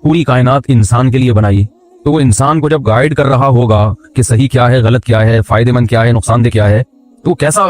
पूरी कायनात इंसान के लिए बनाई, तो वो इंसान को जब गाइड कर रहा होगा कि सही क्या है, गलत क्या है, फायदेमंद क्या है, नुकसानदेह क्या है, तो कैसा,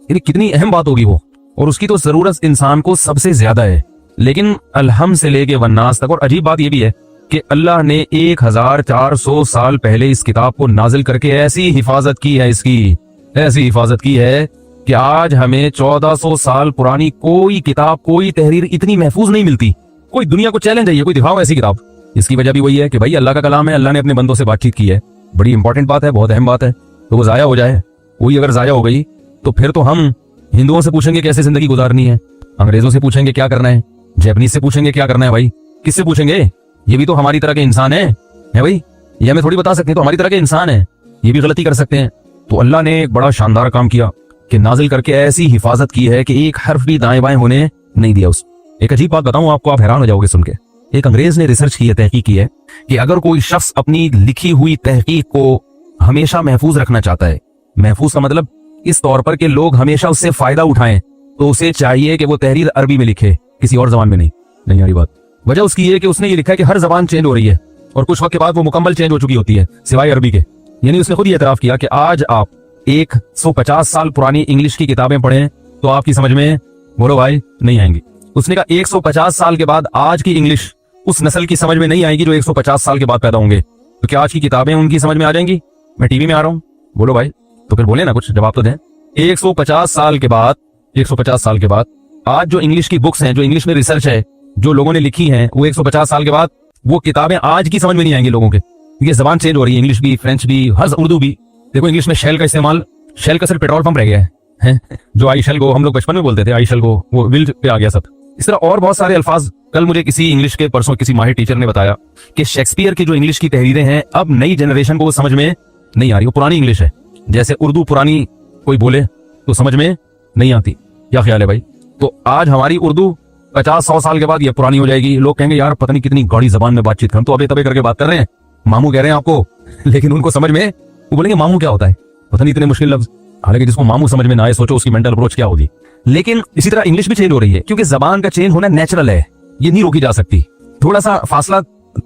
यानी कितनी अहम बात होगी वो। और उसकी तो जरूरत इंसान को सबसे ज्यादा है। लेकिन अलहम से लेके वन्नास तक, और अजीब बात ये भी है कि अल्लाह ने 1400 साल पहले इस किताब को नाजिल करके ऐसी हिफाजत की है, इसकी ऐसी हिफाजत की है कि आज हमें 1400 साल पुरानी कोई किताब, कोई तहरीर इतनी महफूज नहीं मिलती। कोई दुनिया को चैलेंज है, कोई दिखाओ ऐसी किताब। इसकी वजह भी वही है कि भाई अल्लाह का कलाम है, अल्लाह ने अपने बंदों से बातचीत की है, बड़ी इंपॉर्टेंट बात है, बहुत अहम बात है, तो वो जाया हो जाए। वही अगर जाया हो गई तो फिर तो हम हिंदुओं से पूछेंगे कैसे जिंदगी गुजारनी है, अंग्रेजों से पूछेंगे क्या करना है, जैपनीज से पूछेंगे क्या करना है। भाई किससे पूछेंगे? ये भी तो हमारी तरह के इंसान है भाई, ये हमें थोड़ी बता सकते हैं, तो हमारी तरह के इंसान है, ये भी गलती कर सकते हैं। तो अल्लाह ने एक बड़ा शानदार काम किया कि नाजिल करके ऐसी हिफाजत की है कि एक हर्फ भी दाएं बाएं होने नहीं दिया उस। एक अजीब बात बताऊं आपको, आप हैरान हो जाओगे सुन के। एक अंग्रेज ने रिसर्च की है, तहकीक की है कि अगर कोई शख्स अपनी लिखी हुई तहकीक को हमेशा महफूज रखना चाहता है, महफूज का मतलब इस तौर पर कि लोग हमेशा उससे फायदा उठाएं, तो उसे चाहिए कि वो तहरीर अरबी में लिखे, किसी और जबान में नहीं आ रही बात। वजह उसकी ये कि उसने ये लिखा है कि हर जबान चेंज हो रही है और कुछ वक्त के बाद वो मुकम्मल चेंज हो चुकी होती है सिवाय अरबी के। यानी उसने खुद ये एतराफ किया कि आज आप 150 साल पुरानी इंग्लिश की किताबें पढ़ें तो आपकी समझ में, बोलो भाई, नहीं आएंगी। उसने कहा 150 साल के बाद आज की इंग्लिश उस नस्ल की समझ में नहीं आएगी जो 150 साल के बाद पैदा होंगे। तो क्या आज की किताबें उनकी समझ में आ जाएंगी? मैं टीवी में आ रहा हूँ, बोलो भाई, तो फिर बोले ना, कुछ जवाब तो दें। 150 साल के बाद, 150 साल के बाद आज जो इंग्लिश की बुक्स हैं, जो इंग्लिश में रिसर्च है, जो लोगों ने लिखी हैं, वो 150 साल के बाद वो किताबें आज की समझ में नहीं आएंगी लोगों के, क्योंकि जबान चेंज हो रही है, इंग्लिश भी, फ्रेंच भी, हर उर्दू भी। देखो इंग्लिश में शेल का इस्तेमाल, शेल का सिर्फ पेट्रोल पंप रह गया है जो आई शेल को हम लोग बचपन में बोलते थे, आई शेल को वो विल्ड पे आ गया सब। इस तरह और बहुत सारे अल्फाज। कल मुझे किसी इंग्लिश के, परसों किसी माहिर टीचर ने बताया कि शेक्सपियर की जो इंग्लिश की तहरीरें हैं अब नई जनरेशन को समझ में नहीं आ रही, वो पुरानी इंग्लिश है। जैसे उर्दू पुरानी कोई बोले तो समझ में नहीं आती। क्या ख्याल है भाई? तो आज हमारी उर्दू 50-100 साल के बाद ये पुरानी हो जाएगी। लोग कहेंगे यार पता नहीं कितनी गौड़ी जबान में बातचीत कर, तो अबे तबे करके बात कर रहे हैं, मामू कह रहे हैं आपको, लेकिन उनको समझ में, वो बोलेंगे मामू क्या होता है, पता नहीं इतने मुश्किल लफ्ज। हालांकि जिसको मामू समझ में ना आए, सोचो उसकी मेंटल अप्रोच क्या होगी। लेकिन इसी तरह इंग्लिश भी चेंज हो रही है, क्योंकि जबान का चेंज होना नेचुरल है, ये नहीं रोकी जा सकती। थोड़ा सा फासला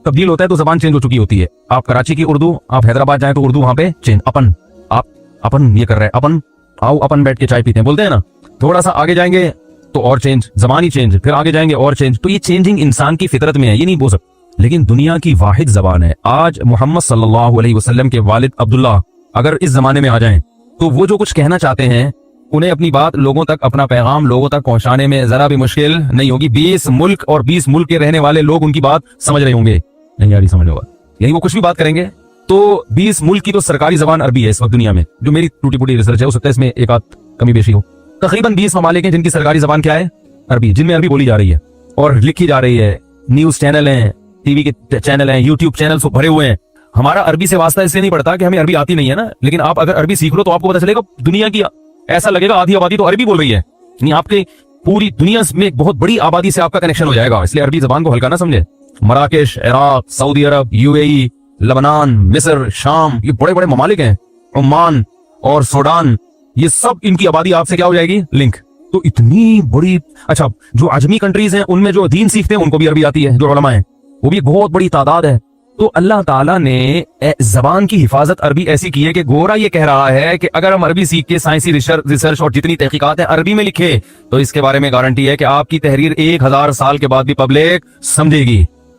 तब्दील होता है तो जबान चेंज हो चुकी होती है। आप कराची की उर्दू, आप हैदराबाद जाए तो उर्दू वहां पे चेंज, अपन, आप अपन ये कर रहे हैं, अपन आओ, अपन बैठ के चाय पीते हैं, बोलते हैं ना। थोड़ा सा आगे जाएंगे तो और चेंज, जबान ही चेंज, फिर आगे जाएंगे और चेंज। तो ये चेंजिंग इंसान की फितरत में है, ये नहीं बोल सकते। लेकिन दुनिया की वाहिद जबान है। आज मोहम्मद सल्लल्लाहु अलैहि वसल्लम के वालिद अब्दुल्ला अगर इस जमाने में आ जाएं तो वो जो कुछ कहना चाहते हैं, उन्हें अपनी बात लोगों तक, अपना पैगाम लोगों तक पहुंचाने में जरा भी मुश्किल नहीं होगी। 20 मुल्क और 20 मुल्क के रहने वाले लोग उनकी बात समझ रहे होंगे, नहीं आ रही समझ होगा, यानी वो कुछ भी बात करेंगे तो 20 मुल्क की तो सरकारी जबान अरबी है इस वक्त दुनिया में। जो मेरी टूटी फूटी रिसर्च है, हो सकता है इसमें एक आध कमी बेशी हो। तकरीबन 20 ममालिक हैं जिनकी सरकारी जबान क्या है, अरबी, जिनमें अरबी बोली जा रही है और लिखी जा रही है। न्यूज चैनल हैं, टीवी के चैनल हैं, यूट्यूब चैनल से भरे हुए हैं। हमारा अरबी से वास्ता इसलिए नहीं पड़ता कि हमें अरबी आती नहीं है ना, लेकिन आप अगर अरबी सीख लो तो आपको पता चलेगा दुनिया की, ऐसा लगेगा आधी आबादी तो अरबी बोल रही है, यानी आपके पूरी दुनिया में एक बहुत बड़ी आबादी से आपका कनेक्शन हो जाएगा। इसलिए अरबी जबान को हल्का ना समझे। मराकेश, इराक, सऊदी अरब, यूएई, लबनान, मिस्र, शाम, ये बड़े बड़े ममालिक हैं, ओमान और सूडान, ये सब इनकी आबादी आपसे क्या हो जाएगी, लिंक। तो इतनी बड़ी, अच्छा जो अजमी कंट्रीज हैं उनमें जो दीन सीखते हैं उनको भी अरबी आती है, जो उलमा हैं वो भी बहुत बड़ी तादाद है। तो अल्लाह ताला ने जबान की हिफाजत अरबी ऐसी की है कि गोरा ये कह रहा है कि अगर हम अरबी सीख के साइंसी रिसर्च और जितनी तहकीकात है अरबी में लिखे तो इसके बारे में गारंटी है कि आपकी तहरीर 1000 साल के बाद भी पब्लिक समझेगी।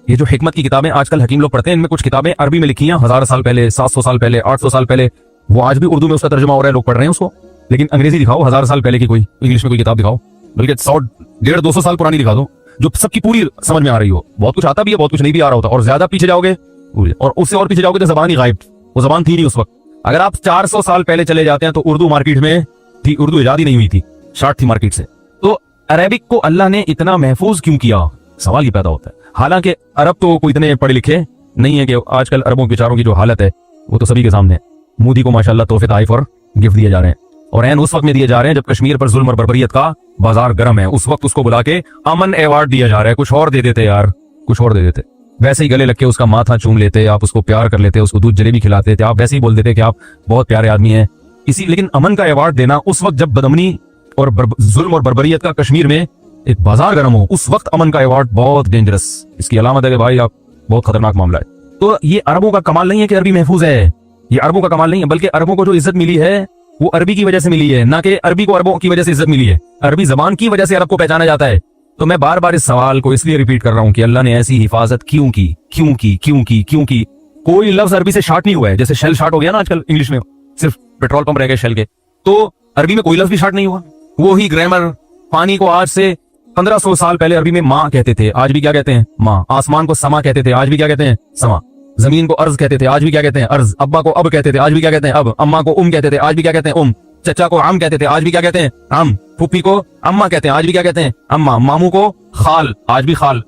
ये जो हिकमत की किताबें आजकल हकीम लोग पढ़ते हैं, इनमें कुछ किताबें अरबी में लिखी हैं 1000 साल पहले, 700 साल पहले, 800 साल पहले, वो आज भी उर्दू में उसका तर्जुमा हो रहा है, लोग पढ़ रहे हैं उसको। लेकिन अंग्रेजी दिखाओ 1000 साल पहले की, कोई इंग्लिश में कोई किताब दिखाओ, बल्कि 100-150-200 साल पुरानी दिखा दो जो सबकी पूरी समझ में आ रही हो। बहुत कुछ आता भी है, बहुत कुछ नहीं भी आ रहा होता, और ज्यादा पीछे जाओगे और उससे और पीछे जाओगे तो जबान ही गायब, वो जबान थी नहीं उस वक्त। अगर आप 400 साल पहले चले जाते हैं तो उर्दू मार्केट में थी, उर्दू इजाद ही नहीं हुई थी, शार्ट थी मार्केट से। तो अरेबिक को अल्लाह ने इतना महफूज क्यों किया, सवाल ही पैदा होता है। हालांकि अरब तो कोई इतने पढ़े लिखे नहीं है कि आजकल अरबों बेचारों की जो हालत है वो तो सभी के सामने है। मोदी को माशाल्लाह तोहफे ताइफ और गिफ्ट दिए जा रहे हैं, और एन उस वक्त में दिए जा रहे हैं जब कश्मीर पर जुल्म और बर्बरियत का बाजार गर्म है। उस वक्त उसको बुला के अमन अवार्ड दिया जा रहा है। कुछ और दे देते यार, कुछ और दे देते, वैसे ही गले लग के उसका माथा चूम लेते, आप उसको प्यार कर लेते, उसको दूध जलेबी खिलाते थे, आप वैसे ही बोल देते कि आप बहुत प्यारे आदमी हैं इसी। लेकिन अमन का अवार्ड देना उस वक्त जब बदमनी और जुल्म और बर्बरियत का कश्मीर में एक बाजार गर्म हो, उस वक्त अमन का अवार्ड बहुत डेंजरस। इसकी अलामत है कि भाई आप बहुत खतरनाक मामला है। तो ये अरबों का कमाल नहीं है कि अरबी महफूज है, ये अरबों का कमाल नहीं है, बल्कि अरबों को जो इज्जत मिली है वो अरबी की वजह से मिली है, ना कि अरबी को अरबों की वजह से इज्जत मिली है। अरबी जबान की वजह से अरब को पहचाना जाता है। तो मैं बार बार इस सवाल को इसलिए रिपीट कर रहा हूं कि अल्लाह ने ऐसी हिफाजत क्यों की, क्यों की, क्यों की, क्यों की। कोई लफ्ज अरबी से शार्ट नहीं हुआ है, जैसे शेल शार्ट हो गया ना आजकल इंग्लिश में, सिर्फ पेट्रोल पंप रह गए शेल के, तो अरबी में कोई लफ्ज भी शार्ट नहीं हुआ। वो ही ग्रामर, पानी को आज से 1500 साल पहले अरबी में माँ कहते थे, आज भी क्या कहते हैं, माँ। आसमान को समा कहते थे, आज भी क्या कहते हैं, समा। जमीन को अर्ज कहते थे, आज भी क्या कहते हैं, अर्ज। अब्बा को अब कहते थे, आज भी क्या कहते हैं, अब। अम्मा को कहते थे, आज भी क्या कहते हैं, चचा को आम कहते थे, आज भी क्या कहते हैं, आम। फूफी को अम्मा कहते हैं, आज भी क्या कहते हैं, अम्मा। मामू को खाल, आज भी खाल।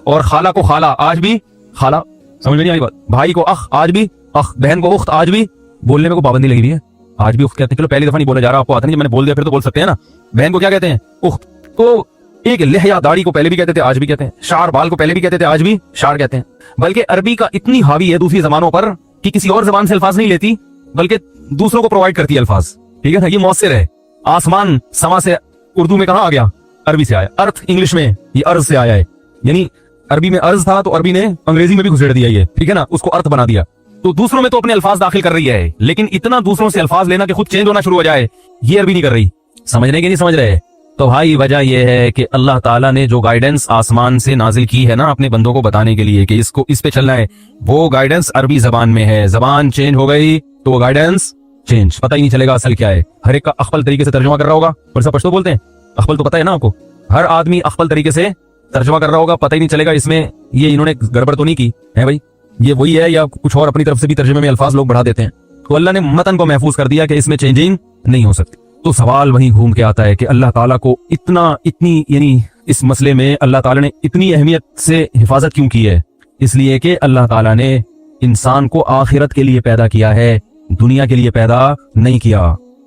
और खाला को खाला, आज भी खाला। समझ में नहीं आई बात। भाई को अख, आज भी अख। बहन को उख्त, आज भी। बोलने में को पाबंदी लगी हुई है, आज भी उख्त कहते हैं। चलो पहली दफा नहीं बोला जा रहा, आपको आता नहीं, मैंने बोल दिया फिर तो बोल सकते हैं ना। बहन को क्या कहते हैं, उख्त। तो एक लहया दाढ़ी को पहले भी कहते थे, आज भी कहते हैं। शार बाल को पहले भी कहते थे, आज भी शार कहते हैं। बल्कि अरबी का इतनी हावी है दूसरी जबानों पर कि किसी और जबान से अल्फाज नहीं लेती, बल्कि दूसरों को प्रोवाइड करती है अल्फाज। ठीक है ना, ये मौसर है। आसमान समा से उर्दू में कहां आ गया, अरबी से आया। अर्थ इंग्लिश में ये अर्ज से आया है, यानी अरबी में अर्ज था तो अरबी ने अंग्रेजी में भी घुसेड़ दिया ये, ठीक है ना, उसको अर्थ बना दिया। तो दूसरों में तो अपने अल्फाज दाखिल कर रही है, लेकिन इतना दूसरों से अल्फाज लेना कि खुद चेंज होना शुरू हो जाए, ये अरबी नहीं कर रही। समझने की नहीं समझ रहे। तो भाई वजह यह है कि अल्लाह ताला ने जो गाइडेंस आसमान से नाजिल की है ना अपने बंदों को बताने के लिए कि इसको इस पे चलना है, वो गाइडेंस अरबी जबान में है। जबान चेंज हो गई तो वो गाइडेंस चेंज, पता ही नहीं चलेगा असल क्या है। हर एक का अखबल तरीके से तर्जुमा कर रहा होगा, और सब पश्तो बोलते हैं, अखबल तो पता है ना आपको। हर आदमी अखबल तरीके से तर्जुमा कर रहा होगा, पता ही नहीं चलेगा इसमें ये इन्होंने गड़बड़ तो नहीं की है भाई, ये वही है या कुछ और अपनी तरफ से भी तर्जुमे में अल्फाज लोग बढ़ा देते हैं। तो अल्लाह ने मतन को महफूज कर दिया कि इसमें चेंजिंग नहीं हो सकती। तो सवाल वहीं घूम के आता है कि अल्लाह ताला को इतनी यानी इस मसले में अल्लाह ताला ने इतनी अहमियत से हिफाजत क्यों की है। इसलिए कि अल्लाह ताला ने इंसान को आखिरत के लिए पैदा किया है, दुनिया के लिए पैदा नहीं किया।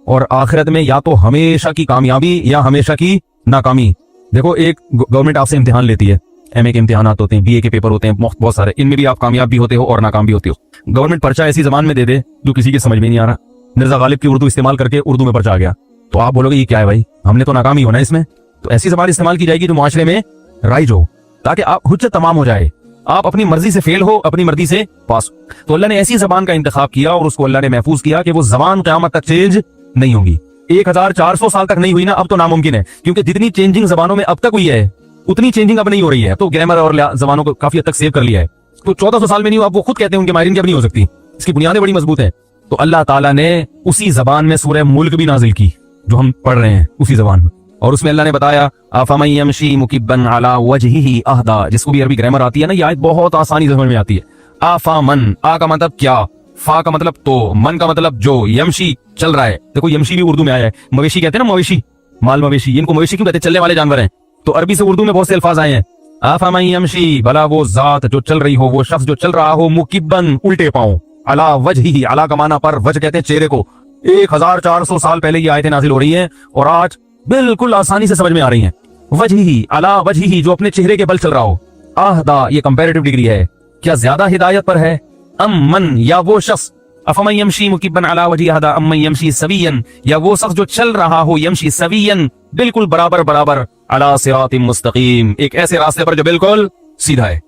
और आखिरत में या तो हमेशा की कामयाबी या हमेशा की नाकामी। देखो एक गवर्नमेंट आपसे इम्तिहान लेती है, एमए के इम्तिहान होते हैं, बीए के पेपर होते हैं, बहुत सारे, इनमें भी आप कामयाब भी होते हो और नाकाम भी होते हो। गवर्नमेंट पर्चा ऐसी जबान में दे दे जो किसी के समझ में नहीं आ रहा, मिर्जा गालिब की उर्दू इस्तेमाल करके उर्दू में पर्चा आ गया, तो आप बोलोगे ये क्या है भाई, हमने तो नाकाम ही होना है इसमें। तो ऐसी जबान इस्तेमाल की जाएगी जो मुआशरे में राइज हो, ताकि आप हुज्जत तमाम हो जाए, आप अपनी मर्जी से फेल हो, अपनी मर्जी से पास हो। तो अल्लाह ने ऐसी जबान का इंतखाब किया और उसको अल्लाह ने महफूज किया कि वो जबान क़यामत तक चेंज नहीं होगी। 1400 साल तक नहीं हुई ना, अब तो नामुमकिन है, क्योंकि जितनी चेंजिंग जबानों में अब तक हुई है उतनी चेंजिंग अब नहीं हो रही है। तो ग्रामर और जबानों को काफी हद तक सेव कर लिया है। तो 1400 साल में नहीं हुआ, वो खुद कहते हैं उनके माहिरीन की अब नहीं हो सकती, इसकी बुनियादें बड़ी मजबूत है। तो अल्लाह ताला ने उसी जबान में सूरह मुल्क भी नाजिल की जो हम पढ़ रहे हैं, उसी जबान में। और उसमें अल्लाह ने बताया अफमन यमशी मुकिब्बन अला वजहिही अहदा, जिसको भी अरबी ग्रामर आती है ना, ये आयत बहुत आसानी से समझ में आती है। अफमन, आ का मतलब क्या, फा का मतलब तो, मन का मतलब जो, यमशी चल रहा है। देखो यमशी भी उर्दू में आया है, मवेशी कहते हैं ना, मवेशी, माल मवेशी, इनको मवेशी क्यों कहते हैं, चलने वाले जानवर हैं। तो अरबी से उर्दू में बहुत से अल्फाज आए हैं। अफमन यमशी, भला वो जात जो चल रही हो, वो शख्स जो चल रहा हो, मुकिब्बन उल्टे पांव, अला वजहिही, अला का माना पर, वजह कहते हैं चेहरे को। 1400 साल पहले ये आयतें नाजिल हो रही हैं और आज बिल्कुल आसानी से समझ में आ रही हैं। वजहिही, अला वजहिही, जो अपने चेहरे के बल चल रहा हो। आहदा, ये कंपैरेटिव डिग्री है, क्या ज्यादा हिदायत पर है। अमन, या वो शख्स, अफमन यमशी मुकिब्बन अला वजहिही अहदा अम्मन यमशी सवियन, या वो शख्स जो चल रहा हो, यमशी सवियन, बिल्कुल बराबर बराबर, अला सिरातिम मुस्तकीम, एक ऐसे रास्ते पर जो बिल्कुल सीधा है।